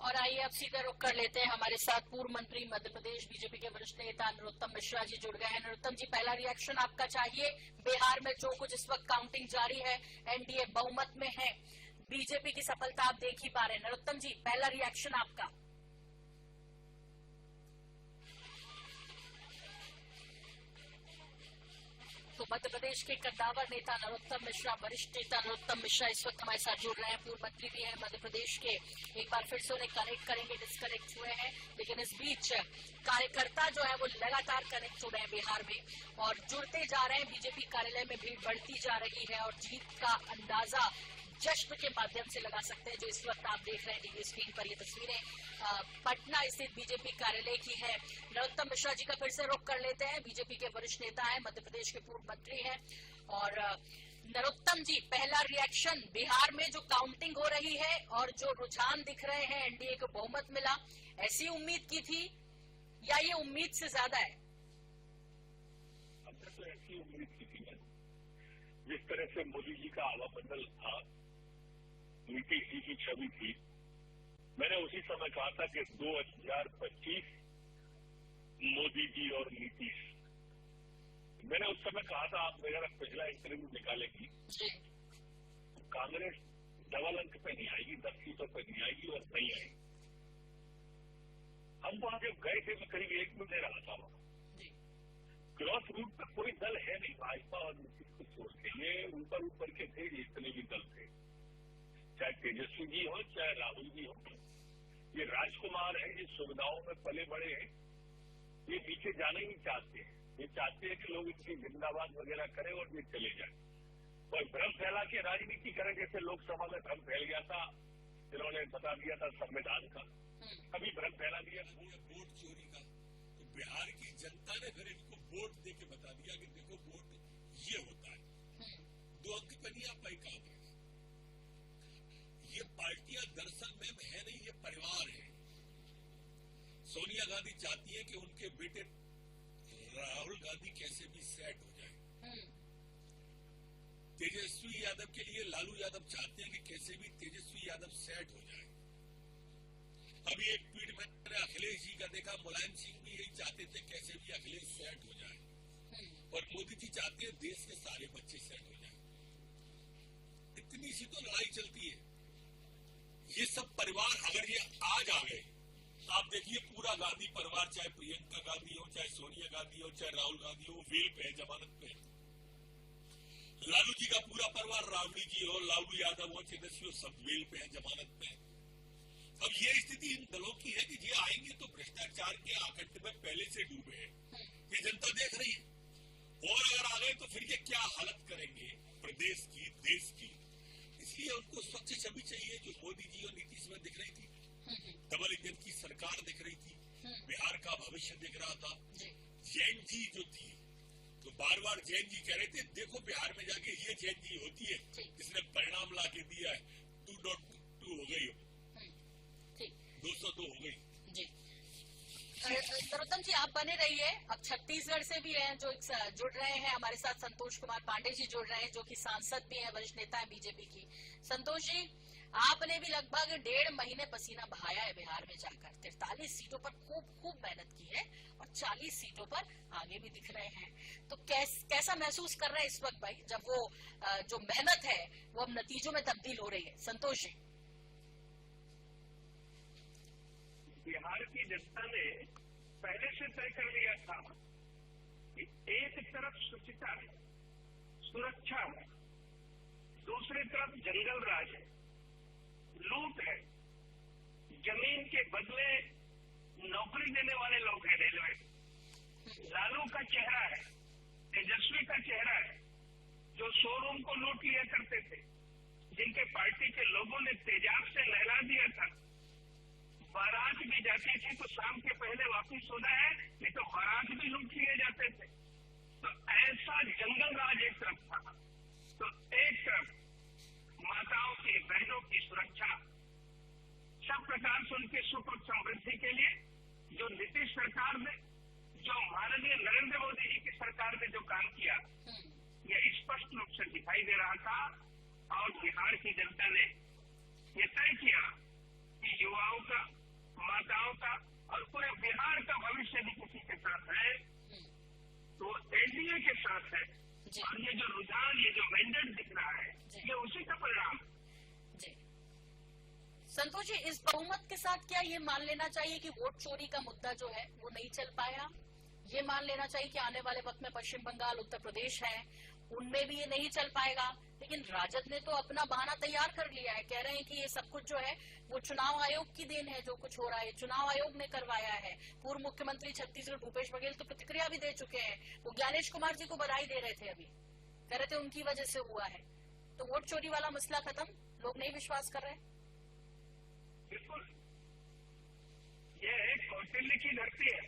और आइए अब सीधा रुख कर लेते हैं, हमारे साथ पूर्व मंत्री मध्य प्रदेश बीजेपी के वरिष्ठ नेता नरोत्तम मिश्रा जी जुड़ गए हैं। नरोत्तम जी, पहला रिएक्शन आपका चाहिए। बिहार में जो कुछ इस वक्त काउंटिंग जारी है, एनडीए बहुमत में है, बीजेपी की सफलता आप देख ही पा रहे हैं। नरोत्तम जी, पहला रिएक्शन आपका। तो मध्य प्रदेश के कद्दावर नेता नरोत्तम मिश्रा, वरिष्ठ नेता नरोत्तम मिश्रा इस वक्त हमारे साथ जुड़ रहे हैं। पूर्व मंत्री भी हैं मध्य प्रदेश के। एक बार फिर से उन्हें कनेक्ट करेंगे, डिस्कनेक्ट हुए हैं, लेकिन इस बीच कार्यकर्ता जो है वो लगातार कनेक्ट हो रहे हैं बिहार में और जुड़ते जा रहे हैं। बीजेपी कार्यालय में भीड़ बढ़ती जा रही है और जीत का अंदाजा जश्न के माध्यम से लगा सकते हैं, जो इस वक्त आप देख रहे हैं टीवी स्क्रीन पर। ये तस्वीरें पटना स्थित बीजेपी कार्यालय की है। नरोत्तम मिश्रा जी का फिर से रुख कर लेते हैं। बीजेपी के वरिष्ठ नेता हैं, मध्य प्रदेश के पूर्व मंत्री हैं। और नरोत्तम जी, पहला रिएक्शन, बिहार में जो काउंटिंग हो रही है और जो रुझान दिख रहे हैं, एनडीए को बहुमत मिला, ऐसी उम्मीद की थी या ये उम्मीद से ज्यादा है? हमने तो ऐसी उम्मीद की थी। जिस तरह से मोदी जी का आवामंडल था, नीतीश जी की छवि थी, मैंने उसी समय कहा था कि 2025 मोदी जी और नीतीश। मैंने उस समय कहा था, आप मेरा पिछला इंटरव्यू निकालेंगी, कांग्रेस डबल अंक पे नहीं आएगी, 10 सीटों पे नहीं आएगी और नहीं आएगी। हम वहां जब गए थे, मैं करीब 1 महीने रहा था वहां। क्रॉस रूट पर कोई दल है नहीं, भाजपा और नीतीश को छोड़ के। ये ऊपर के थे, जितने भी दल थे, चाहे तेजस्वी जी हो चाहे राहुल जी हो, ये राजकुमार है, ये सुविधाओं में पले बड़े हैं, ये नीचे जाना ही चाहते हैं। ये चाहते हैं कि लोग इनकी जिंदाबाद वगैरह करें और ये चले जाए और भ्रम फैला के राजनीति करें। जैसे लोकसभा में भ्रम फैल गया था, इन्होंने बता दिया था संविधान का, अभी भ्रम फैला दिया वोट चोरी का। तो बिहार की जनता ने फिर इनको वोट दे के बता दिया कि देखो वोट ये होता है, 2 अंक पे नहीं आ पाई कांग्रेस। ये पार्टियां दरअसल में है नहीं, ये परिवार है। सोनिया गांधी चाहती है कि उनके बेटे राहुल गांधी कैसे भी सेट हो जाए। तेजस्वी यादव के लिए लालू यादव चाहते हैं कि कैसे भी तेजस्वी यादव सेट हो जाए। अभी एक ट्वीट मैंने अखिलेश जी का देखा, मुलायम सिंह भी यही चाहते थे कैसे भी अखिलेश सेट हो जाए और मोदी जी चाहते हैं देश के सारे बच्चे सेट हो जाए। इतनी सी तो लड़ाई चलती है। ये सब परिवार अगर ये आज आ गए, आप देखिए पूरा गांधी परिवार, चाहे प्रियंका गांधी हो, चाहे सोनिया गांधी हो, चाहे राहुल गांधी हो, वेल पे है, जमानत पे है। लालू जी का पूरा परिवार, राबड़ी जी हो, लालू यादव हो, तेजस्वी हो, सब वेल पे है, जमानत पे है। अब ये स्थिति इन दलों की है कि ये आएंगे तो भ्रष्टाचार के आकट में पहले से डूबे हैं, ये जनता देख रही है। और अगर आ गए तो फिर ये क्या हालत करेंगे प्रदेश की, देश की। इसलिए उनको स्वच्छ छवि चाहिए, जो मोदी जी और नीतीश में दिख रही थी। डबल इंजन की सरकार दिख रही थी, बिहार का भविष्य दिख रहा था। जैन जी जो थी, तो बार बार जैन जी कह रहे थे देखो बिहार में जाके ये जैन जी होती है जिसने परिणाम ला के दिया है। 2.2 हो गई, 202 हो गई। जी नरोत्तम जी, आप बने रहिए। अब छत्तीसगढ़ से भी हैं जो जुड़ रहे हैं हमारे साथ, संतोष कुमार पांडे जी जुड़ रहे हैं, जो कि सांसद भी हैं, वरिष्ठ नेता है बीजेपी की। संतोष जी, आपने भी लगभग 1.5 महीने पसीना बहाया है बिहार में जाकर। 43 सीटों पर खूब मेहनत की है और 40 सीटों पर आगे भी दिख रहे हैं। तो कैसा महसूस कर रहे हैं इस वक्त भाई, जब वो जो मेहनत है वो अब नतीजों में तब्दील हो रही है? संतोष जी। बिहार की जनता ने पहले से तय कर लिया था कि एक तरफ स्वच्छता है, सुरक्षा है, दूसरी तरफ जंगल राज है, लूट है, जमीन के बदले नौकरी देने वाले लोग हैं रेलवे। लालू का चेहरा है, तेजस्वी का चेहरा है, जो शोरूम को लूट लिया करते थे, जिनके पार्टी के लोगों ने तेजाब से नहला दिया था। बारात भी जाती थी तो शाम के पहले वापिस होना है, नहीं तो बारात भी लूट लिए जाते थे। तो ऐसा जंगल राज एक तरफ था, तो एक तरफ माताओं की, बहनों की सुरक्षा, सब प्रकार से उनके सुख और समृद्धि के लिए जो नीतीश सरकार ने, जो माननीय नरेंद्र मोदी जी की सरकार ने जो काम किया, यह स्पष्ट रूप से दिखाई दे रहा था। और बिहार की जनता ने यह तय किया कि युवाओं का, माताओं का और पूरे बिहार का भविष्य भी किसी के साथ है तो एनडीए के साथ है। जी। और ये जो रुझान, ये जो मैंडेट दिख रहा है, जी। ये उसी का परिणाम है। जी संतोष जी, इस बहुमत के साथ क्या ये मान लेना चाहिए कि वोट चोरी का मुद्दा जो है वो नहीं चल पाया? ये मान लेना चाहिए कि आने वाले वक्त में पश्चिम बंगाल, उत्तर प्रदेश है, उनमें भी ये नहीं चल पाएगा? लेकिन राजद ने तो अपना बहाना तैयार कर लिया है, कह रहे हैं कि ये सब कुछ जो है वो चुनाव आयोग की देन है, जो कुछ हो रहा है चुनाव आयोग ने करवाया है। पूर्व मुख्यमंत्री छत्तीसगढ़ भूपेश बघेल तो प्रतिक्रिया भी दे चुके हैं, वो ज्ञानेश कुमार जी को बधाई दे रहे थे, अभी कह रहे थे उनकी वजह से हुआ है। तो वोट चोरी वाला मसला खत्म, लोग नहीं विश्वास कर रहे? बिल्कुल, ये कौटिल्य की धरती है,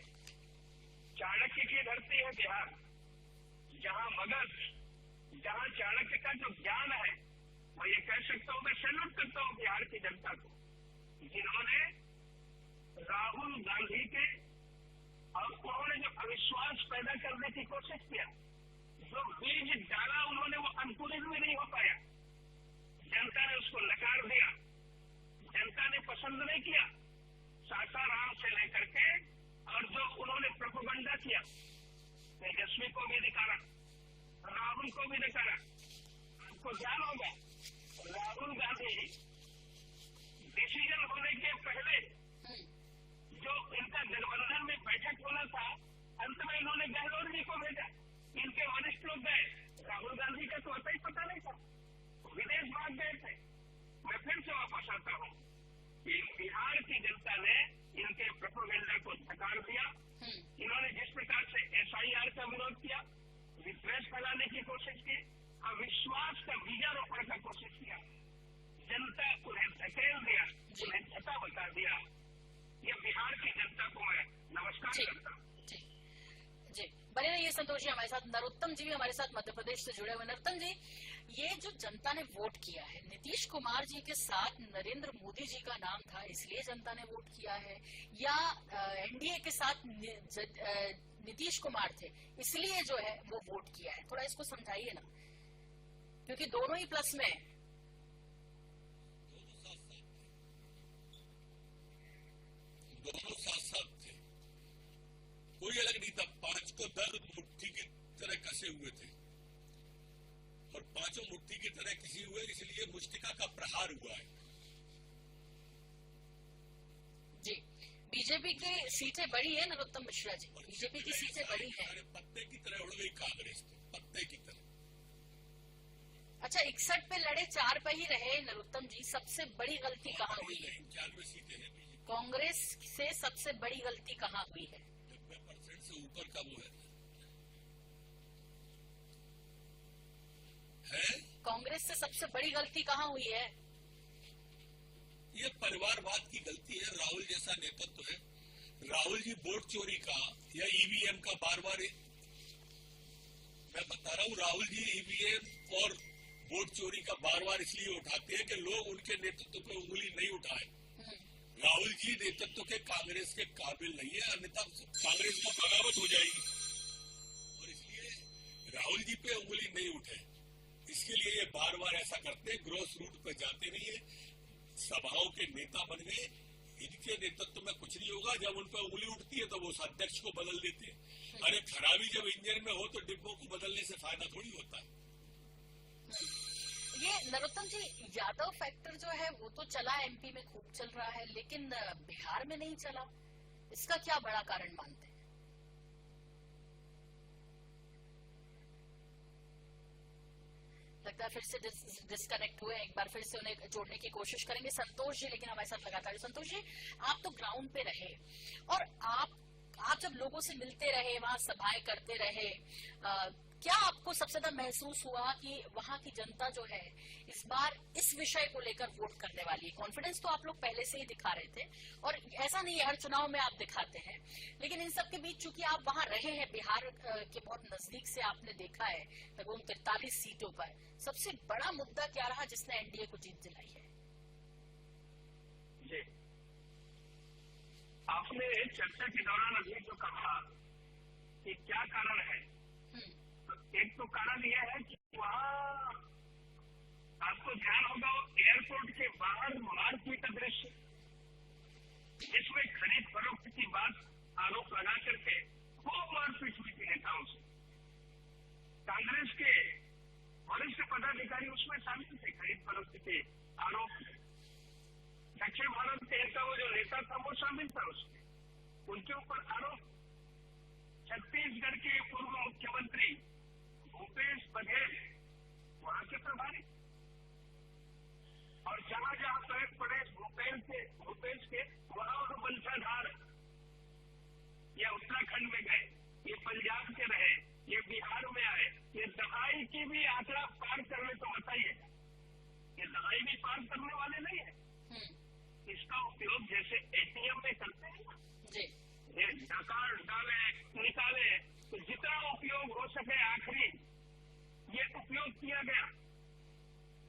चाणक्य की धरती है बिहार, जहाँ मगध, जहाँ चाणक्य का जो ज्ञान है, मैं ये कह सकता हूँ, मैं सैल्यूट करता हूँ बिहार की जनता को, जिन्होंने राहुल गांधी के और उन्होंने जो अविश्वास पैदा करने की कोशिश किया, जो बीज डाला उन्होंने, वो अंकुरित भी नहीं हो पाया। जनता ने उसको नकार दिया, जनता ने पसंद नहीं किया। सासाराम से लेकर के और जो उन्होंने प्रोपेगेंडा किया, तेजस्वी को भी नकारा, राहुल को भी नकारा। आपको ध्यान होगा, राहुल गांधी डिसीजन होने के पहले जो इनका गठबंधन में बैठक होना था, अंत में इन्होंने गहलोत जी को भेजा, इनके वरिष्ठ लोग गए, राहुल गांधी का तो अता ही पता नहीं था, विदेश भाग गए थे। मैं फिर से वापस आता हूँ कि बिहार की जनता ने इनके प्रोपेगेंडा को नकार दिया। इन्होंने जिस प्रकार से एसआईआर का विरोध किया, विद्वेष फैलाने की कोशिश की, अविश्वास का बीजारोपण का कोशिश किया, जनता उन्हें धकेल दिया, उन्हें छता बता दिया। ये बिहार की जनता को मैं नमस्कार करता हूँ। जी बने रहिए संतोष जी हमारे साथ। नरोत्तम जी भी हमारे साथ मध्य प्रदेश से जुड़े हुए। नरोत्तम जी, ये जो जनता ने वोट किया है, नीतीश कुमार जी के साथ नरेंद्र मोदी जी का नाम था इसलिए जनता ने वोट किया है, या एनडीए के साथ नीतीश कुमार थे इसलिए जो है वो वोट किया है? थोड़ा इसको समझाइए ना, क्योंकि दोनों ही प्लस में है। दोनों साथ साथ थे, कोई अलग नहीं था। पांच को दर्द मुट्ठी की तरह कसे हुए थे और पांचों मुट्ठी की तरह किसी हुए, इसलिए मुष्टिका का प्रहार हुआ है। जी, बीजेपी की सीटें बड़ी है नरोत्तम मिश्रा जी, बीजेपी की सीटें बड़ी हैं। पत्ते की तरह उड़ गई कांग्रेस, तो पत्ते की तरह। अच्छा, 61 पे लड़े, 4 पे ही रहे नरोत्तम जी, सबसे बड़ी गलती कहाँ हुई है? 91 सीटें हैं बीजेपी। कांग्रेस से सबसे बड़ी गलती कहाँ हुई है? 90% से ऊपर का वो है कांग्रेस से सबसे बड़ी गलती कहाँ हुई है? ये परिवारवाद की गलती है। राहुल जैसा नेतृत्व है, राहुल जी वोट चोरी का या ईवीएम का बार बार, मैं बता रहा हूँ, राहुल जी ईवीएम और वोट चोरी का बार बार इसलिए उठाते हैं कि लोग उनके नेतृत्व पे उंगली नहीं उठाए। राहुल जी नेतृत्व के कांग्रेस के काबिल नहीं है, अन्यथा कांग्रेस को बगावत हो जाएगी, और इसलिए राहुल जी पे उंगली नहीं उठे, इसके लिए ये बार बार ऐसा करते हैं। ग्रॉस रूट पे जाते नहीं है, सभाओं के नेता बन गए, इनके नेतृत्व में कुछ नहीं होगा। जब उन पर उंगली उठती है तो वो अध्यक्ष को बदल देते हैं। अरे खराबी जब इंजन में हो तो डिब्बों को बदलने से फायदा थोड़ी होता है। ये नरोत्तम जी, यादव फैक्टर जो है वो तो चला, एमपी में खूब चल रहा है, लेकिन बिहार में नहीं चला, इसका क्या बड़ा कारण मानते हैं? लगता है फिर से डिस्कनेक्ट हुए, एक बार फिर से उन्हें जोड़ने की कोशिश करेंगे संतोष जी, लेकिन हमारे साथ लगातार। संतोष जी, आप तो ग्राउंड पे रहे और आप जब लोगों से मिलते रहे, वहां सभाएं करते रहे, क्या आपको सबसे ज्यादा महसूस हुआ कि वहां की जनता जो है इस बार इस विषय को लेकर वोट करने वाली है? कॉन्फिडेंस तो आप लोग पहले से ही दिखा रहे थे, और ऐसा नहीं है हर चुनाव में आप दिखाते हैं, लेकिन इन सब के बीच चूंकि आप वहां रहे हैं, बिहार के बहुत नजदीक से आपने देखा है लगभग 43 सीटों पर, सबसे बड़ा मुद्दा क्या रहा जिसने एनडीए को जीत दिलाई है? जी, आपने चर्चा के दौरान अभी जो कहा कि क्या कारण है, तो एक तो कारण यह है कि वहाँ आपको ध्यान होगा एयरपोर्ट के बाहर मारपीट का दृश्य, बना करके खूब मारपीट हुई थी नेताओं से। कांग्रेस के वरिष्ठ पदाधिकारी उसमें शामिल थे, खरीद फरोख्त के आरोप में। दक्षिण भारत के वो जो नेता था वो शामिल था उसमें, उनके ऊपर आरोप। छत्तीसगढ़ के पूर्व मुख्यमंत्री भूपेश बघेल वहां के प्रभारी, और जहां जहां पैर पड़े भूपेश के वहां वो बंसाधार। ये उत्तराखंड में गए, ये पंजाब के रहे, ये बिहार में आए, ये दवाई की भी आंकड़ा पार करने तो बताइए, ये दवाई भी पार करने वाले नहीं है। इसका उपयोग जैसे एटीएम में करते हैं ना, ये डकार डाले निकाले, तो जितना उपयोग हो सके आखिरी ये उपयोग किया गया।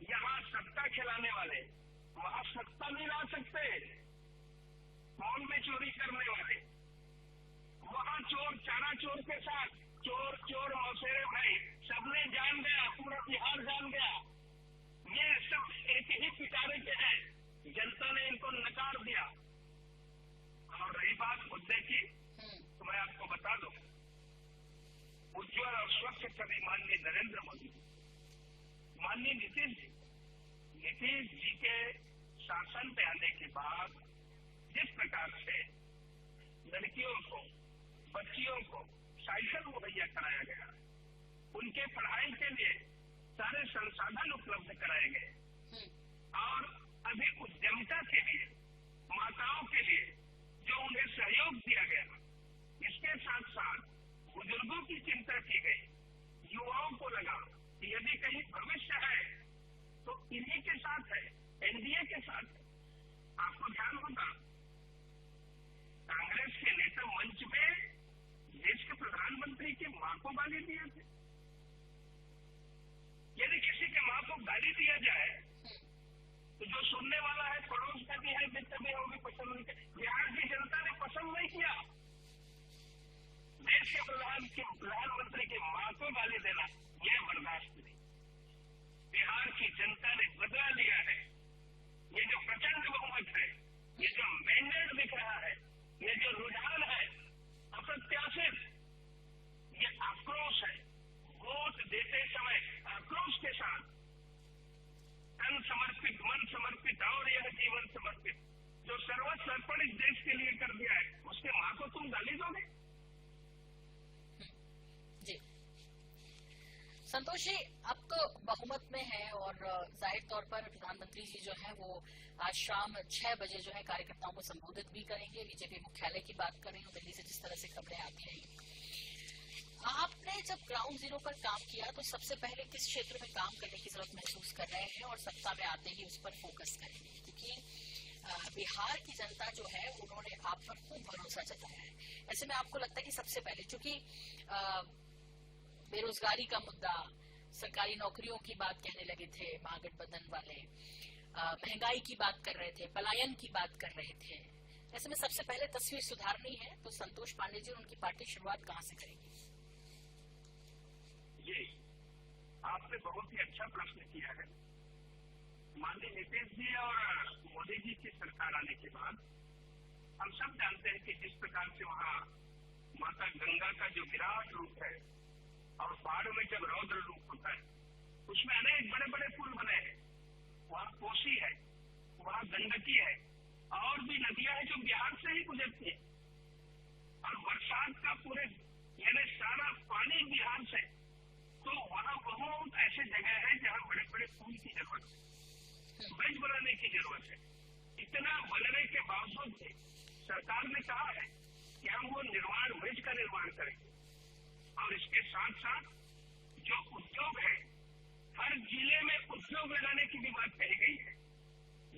यहाँ सत्ता खिलाने वाले वहां सत्ता नहीं ला सकते। मॉल में चोरी करने वाले वहां चोर, चारा चोर के साथ चोर मौसेरे भाई सबने जान गया, पूरा बिहार जान गया, ये सब एक ही पिटारे के हैं। जनता ने इनको नकार दिया। और रही बात मुद्दे की, तो मैं आपको बता दूं, उज्ज्वल और स्वच्छ छवि माननीय नरेंद्र मोदी, माननीय नीतीश जी के शासन पे आने के बाद जिस प्रकार से लड़कियों को, बच्चियों को साइकिल मुहैया कराया गया, उनके पढ़ाई के लिए सारे संसाधन उपलब्ध कराए गए, और अभी उद्यमिता के लिए माताओं के लिए जो उन्हें सहयोग दिया गया, इसके साथ साथ बुजुर्गों की चिंता की गई। युवाओं को लगा कि यदि कहीं भविष्य है तो इन्हीं के साथ है, एनडीए के साथ है। आपको ध्यान होगा कांग्रेस के नेता मंच में देश के प्रधानमंत्री की मां को गाली दिए थे। यदि किसी के मां को गाली दिया जाए तो जो सुनने वाला है, पड़ोस का भी है, मित्र भी होगी, पसंद नहीं किया। बिहार की जनता ने पसंद नहीं किया। देश के प्रधानमंत्री की मां को गाली देना यह बर्दाश्त नहीं। बिहार की जनता ने बदला लिया है। ये जो प्रचंड बहुमत है, ये जो मैंडेट दिख रहा है, ये जो रुझान है अप्रत्याशित, ये आक्रोश है। वोट देते समय आक्रोश के साथ तन समर्पित, मन समर्पित और यह जीवन समर्पित, जो सर्वस्व अर्पण इस देश के लिए कर दिया है, उसके मां को तुम गाली दोगे? जी संतोष जी, अब तो बहुमत में है और जाहिर तौर पर प्रधानमंत्री जी जो है वो आज शाम 6 बजे जो है कार्यकर्ताओं को संबोधित भी करेंगे। बीजेपी मुख्यालय की बात कर रही हूँ, दिल्ली से जिस तरह से खबरें आती रही। आपने जब ग्राउंड जीरो पर काम किया तो सबसे पहले किस क्षेत्र में काम करने की जरूरत महसूस कर रहे हैं और सत्ता में आते ही उस पर फोकस करेंगे? क्योंकि बिहार की जनता जो है उन्होंने आप पर खूब भरोसा जताया है। ऐसे में आपको लगता है कि सबसे पहले, चूंकि बेरोजगारी का मुद्दा, सरकारी नौकरियों की बात कहने लगे थे महागठबंधन वाले, महंगाई की बात कर रहे थे, पलायन की बात कर रहे थे, ऐसे में सबसे पहले तस्वीर सुधारनी है तो संतोष पांडे जी और उनकी पार्टी शुरुआत कहाँ से करेगी? जी, आपने बहुत ही अच्छा प्रश्न किया है। माननीय नीतीश जी और मोदी जी की सरकार आने के बाद हम सब जानते हैं कि जिस प्रकार से वहाँ माता गंगा का जो विराट रूप है और पहाड़ में जब रौद्र रूप होता है, उसमें अनेक बड़े बड़े पुल बने हैं। वहाँ कोसी है, वहाँ गंडकी है, और भी नदियां हैं जो बिहार से ही गुजरती है, और बरसात का पूरे यानी सारा पानी बिहार से, तो वहाँ बहुत ऐसे जगह है जहाँ बड़े बड़े पुल की जरूरत है, ब्रिज बनाने की जरूरत है। इतना बनने के बावजूद भी सरकार ने कहा है कि हम वो ब्रिज का निर्माण करेंगे, और इसके साथ साथ जो उद्योग है, हर जिले में उद्योग लगाने की भी बात कही गई है,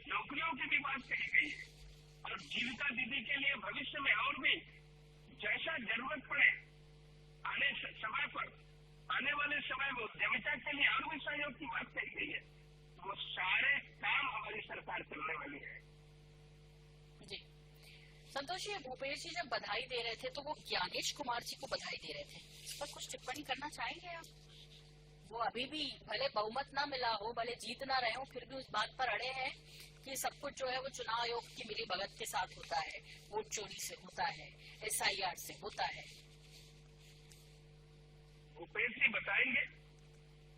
नौकरियों की भी बात कही गई है, और जीविका दीदी के लिए भविष्य में और भी जैसा जरूरत पड़े आने वाले समय में उद्यमिता के लिए और भी सहयोग की बात कही गई है। वो सारे काम हमारी सरकार करने वाली है। जी संतोष जी, भूपेश जी जब बधाई दे रहे थे तो वो ज्ञानेश कुमार जी को बधाई दे रहे थे, इस पर कुछ टिप्पणी करना चाहेंगे आप? वो अभी भी भले बहुमत ना मिला हो, भले जीत ना रहे हो, फिर भी उस बात पर अड़े हैं कि सब कुछ जो है वो चुनाव आयोग की मिली भगत के साथ होता है, वोट चोरी से होता है, SIR से होता है। भूपेश जी बताएंगे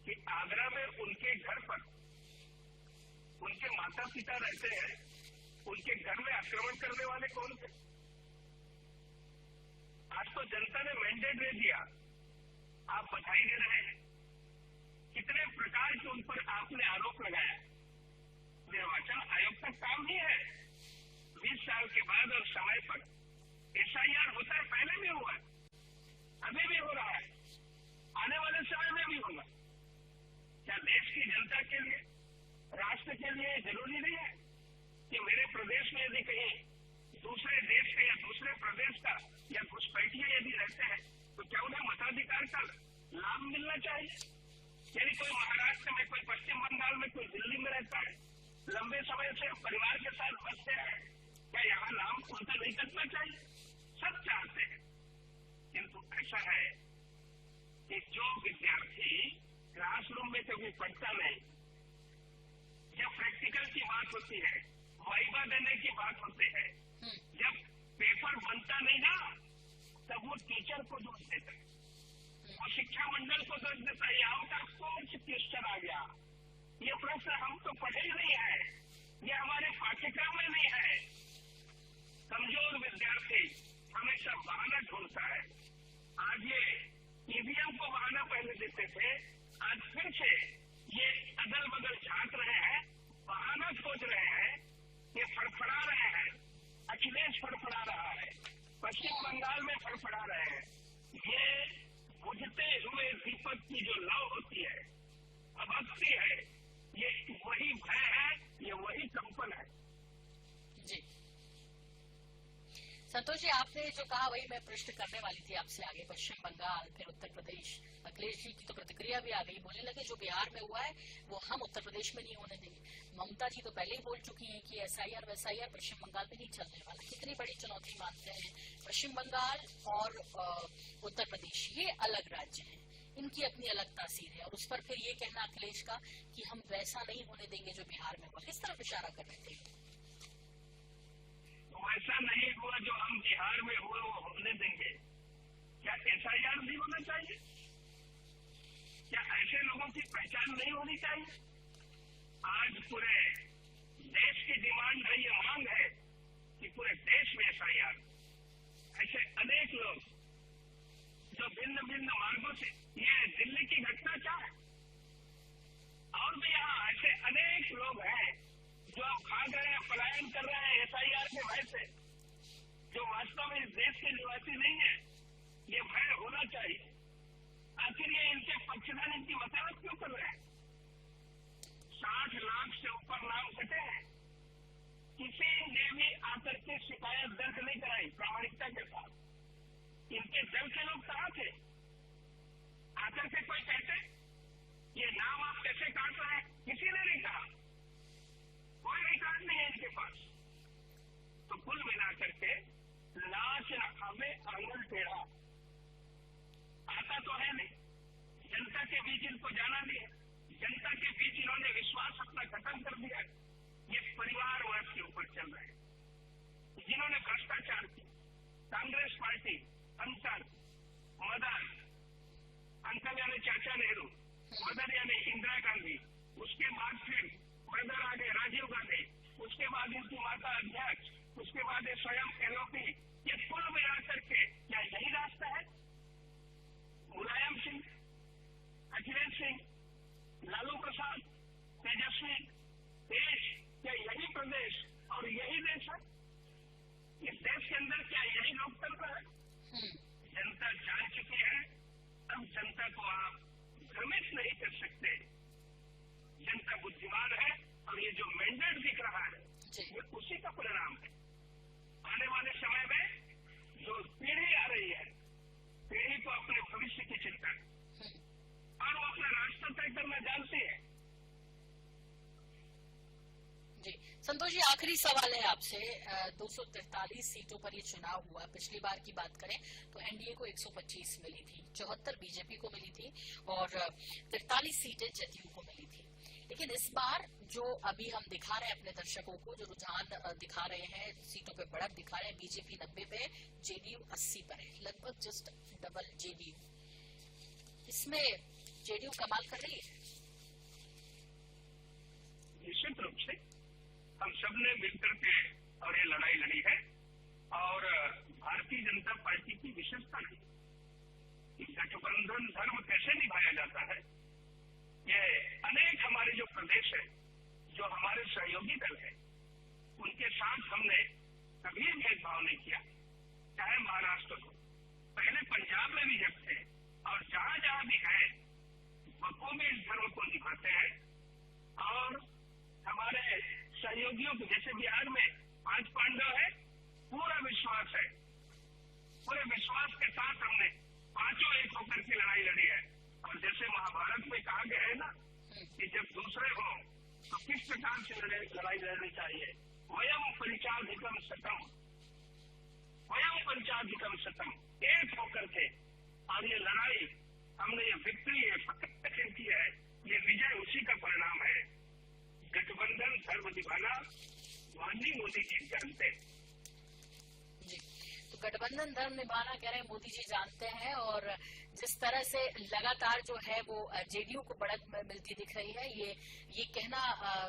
कि आगरा में उनके घर पर उनके माता पिता रहते हैं, उनके घर में आक्रमण करने वाले कौन थे? आज तो जनता ने मैंडेट दे दिया, आप बधाई दे रहे हैं। कितने प्रकार के उन पर आपने आरोप लगाया। निर्वाचन आयोग का काम ही है 20 साल के बाद और समय पर SIR होता है, पहले भी हुआ है, अभी भी हो रहा है, आने वाले समय में भी होगा। क्या देश की जनता के लिए, राष्ट्र के लिए जरूरी नहीं है कि मेरे प्रदेश में यदि कहीं दूसरे देश का या दूसरे प्रदेश का या घुसपैठिए यदि रहते हैं तो क्या उन्हें मताधिकार का लाभ मिलना चाहिए? यदि कोई महाराष्ट्र में, कोई पश्चिम बंगाल में, कोई दिल्ली में रहता है, लंबे समय से परिवार के साथ बसते हैं, क्या यहाँ नाम उनका नहीं कटना चाहिए? सब चाहते हैं, किंतु ऐसा है कि जो विद्यार्थी क्लासरूम में कभी पढ़ता नहीं, जब प्रैक्टिकल की बात होती है, वाइवा देने की बात होती है, जब पेपर बनता नहीं ना, तब वो टीचर को दोष देता है, वो शिक्षा मंडल को दोष देता है। आउट ऑफ कोर्स क्वेश्चन आ गया, ये प्रश्न हम तो पढ़े ही नहीं है, ये हमारे पाठ्यक्रम में नहीं है। कमजोर विद्यार्थी हमेशा बहाना ढूंढता है। आज ये EVM को बहाना पहले देते थे, आज फिर से ये अदल बदल झांक रहे हैं, बहाना खोज रहे हैं, ये फड़फड़ा रहे हैं। अखिलेश फड़फड़ा रहा है, पश्चिम बंगाल में फड़फड़ा रहे हैं। ये बुझते हुए दीपक की जो लौ होती है, अभक्ति है, ये वही भय है, ये वही कंपन है। जी संतोष जी, आपने जो कहा वही मैं प्रश्न करने वाली थी आपसे आगे। पश्चिम बंगाल, फिर उत्तर प्रदेश, अखिलेश जी की तो प्रतिक्रिया भी आ गई, बोलने लगे जो बिहार में हुआ है वो हम उत्तर प्रदेश में नहीं होने देंगे। ममता जी तो पहले ही बोल चुकी हैं कि SIR वैसाईआर पश्चिम बंगाल में नहीं चलने वाला। कितनी बड़ी चुनौती मानते हैं? पश्चिम बंगाल और उत्तर प्रदेश ये अलग राज्य हैं, इनकी अपनी अलग तासीर है, और उस पर फिर ये कहना अखिलेश का कि हम वैसा नहीं होने देंगे जो बिहार में हुआ, किस तरफ इशारा कर रहे थे? ऐसा नहीं हुआ जो हम बिहार में हुए वो होने देंगे। क्या SIR नहीं होना चाहिए? क्या ऐसे लोगों की पहचान नहीं होनी चाहिए? आज पूरे देश की डिमांड है, ये मांग है कि पूरे देश में SIR। ऐसे अनेक लोग जो भिन्न भिन्न मार्गों से, ये दिल्ली की घटना क्या है, और भी यहाँ ऐसे अनेक लोग हैं जो भाग रहे हैं, पलायन कर रहे हैं SIR के भय से, जो वास्तव में इस देश के निवासी नहीं है। ये भय होना चाहिए। आखिर ये इनके पक्षधर इनकी वकालत क्यों कर रहे हैं? 60 लाख से ऊपर नाम कटे हैं, किसी ने भी आकर के शिकायत दर्ज नहीं कराई प्रामाणिकता के साथ। इनके दल के लोग कहाँ थे? आकर के कोई कहते ये नाम आप कैसे काट रहे हैं? किसी ने नहीं कहा, कोई रिकॉर्ड नहीं है इनके पास। तो कुल मिलाकर के लाश हमें आंगन टेढ़ा आता तो है नहीं। जनता के बीच इनको जाना नहीं है, जनता के बीच इन्होंने विश्वास अपना खत्म कर दिया। ये परिवारवाद के ऊपर चल रहे हैं। जिन्होंने भ्रष्टाचार किया, Congress party, uncle, mother, uncle यानी चाचा नेहरू, मदर यानी इंदिरा गांधी, उसके बाद फिर ब्रदर आ गए राजीव गांधी, उसके बाद इनकी माता अध्यक्ष, उसके बाद ये स्वयं LOP। ये कुल मिलाकर के क्या यही रास्ता है? मुलायम सिंह, अखिलेश सिंह, लालू प्रसाद, तेजस्वी, देश क्या यही प्रदेश और यही देश है? इस देश के अंदर क्या यही लोकतंत्र है? जनता जान चुकी है। अब जनता को आप भ्रमित नहीं कर सकते। जनता बुद्धिमान है और ये जो मैंडेट दिख रहा है ये उसी का परिणाम है। आने वाले समय में जो पीढ़ी आ रही है, पीढ़ी को अपने भविष्य की चिंता है और वो अपना रास्ता तय करना जानती है। जी संतोष जी, आखिरी सवाल है आपसे। 243 सीटों पर ये चुनाव हुआ। पिछली बार की बात करें तो NDA को 125 मिली थी, 74 BJP को मिली थी और 43 सीटें जदयू को मिली थी। लेकिन इस बार जो अभी हम दिखा रहे हैं अपने दर्शकों को, जो रुझान दिखा रहे हैं, सीटों पे बढ़त दिखा रहे हैं, बीजेपी 90 पे, जेडीयू 80 पर है, लगभग जस्ट डबल जेडीयू। इसमें जेडीयू कमाल कर रही है। निश्चित रूप से हम सब ने मिलकर के और ये लड़ाई लड़ी है, और भारतीय जनता पार्टी की विशेषता नहीं, गठबंधन धर्म कैसे निभाया जाता है, ये अनेक हमारे जो प्रदेश है, जो हमारे सहयोगी दल है, उनके साथ हमने कभी भेदभाव नहीं किया। चाहे महाराष्ट्र हो, पहले पंजाब में भी जब थे, और जहां जहां भी है बखूबी इस धर्म को निभाते हैं। और हमारे सहयोगियों को, जैसे बिहार में 5 पांडव है, पूरा विश्वास है, पूरे विश्वास के साथ हमने पांचों एक होकर के लड़ाई लड़ी है। और जैसे महाभारत में कहा गया है ना कि जब दूसरे हो तो किस प्रकार से लड़ाई लड़नी चाहिए, वयम पंचाधिकम शतम, वयम पंचाधिकम शतम, एक होकर के। और ये लड़ाई हमने, ये विक्ट्री है, फतेह की है, ये विजय उसी का परिणाम है। गठबंधन धर्म निभाना माननीय मोदी जी जानते हैं। तो गठबंधन धर्म निभाना कह रहे हैं मोदी जी जानते हैं, और जिस तरह से लगातार जो है वो जेडीयू को बढ़त मिलती दिख रही है, ये कहना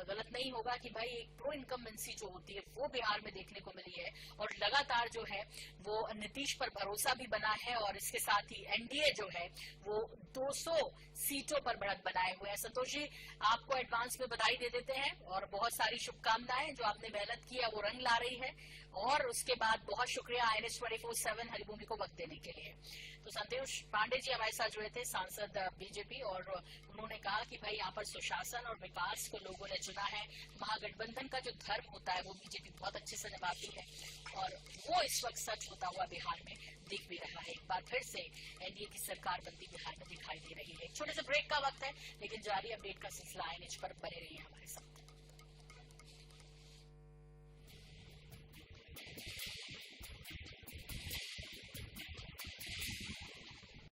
गलत नहीं होगा कि भाई एक प्रो इनकम्बेंसी जो होती है वो बिहार में देखने को मिली है, और लगातार जो है वो नीतीश पर भरोसा भी बना है, और इसके साथ ही एनडीए जो है वो 200 सीटों पर बढ़त बनाए हुए हैं। संतोष जी, आपको एडवांस में बधाई दे देते हैं, और बहुत सारी शुभकामनाएं, जो आपने मेहनत की है वो रंग ला रही है। और उसके बाद बहुत शुक्रिया INH 24/7 हरिभूमि को वक्त देने के लिए। तो संतोष पांडे जी हमारे साथ जुड़े थे, सांसद बीजेपी, और उन्होंने कहा कि भाई यहाँ पर सुशासन और विकास को लोगों ने चुना है। महागठबंधन का जो धर्म होता है वो बीजेपी बहुत अच्छे से निभाती है, और वो इस वक्त सच होता हुआ बिहार में दिख भी रहा है। एक बार फिर से एनडीए की सरकार बनती बिहार में दिखाई दे रही है। छोटे से ब्रेक का वक्त है, लेकिन जारी अपडेट का सिलसिला INH पर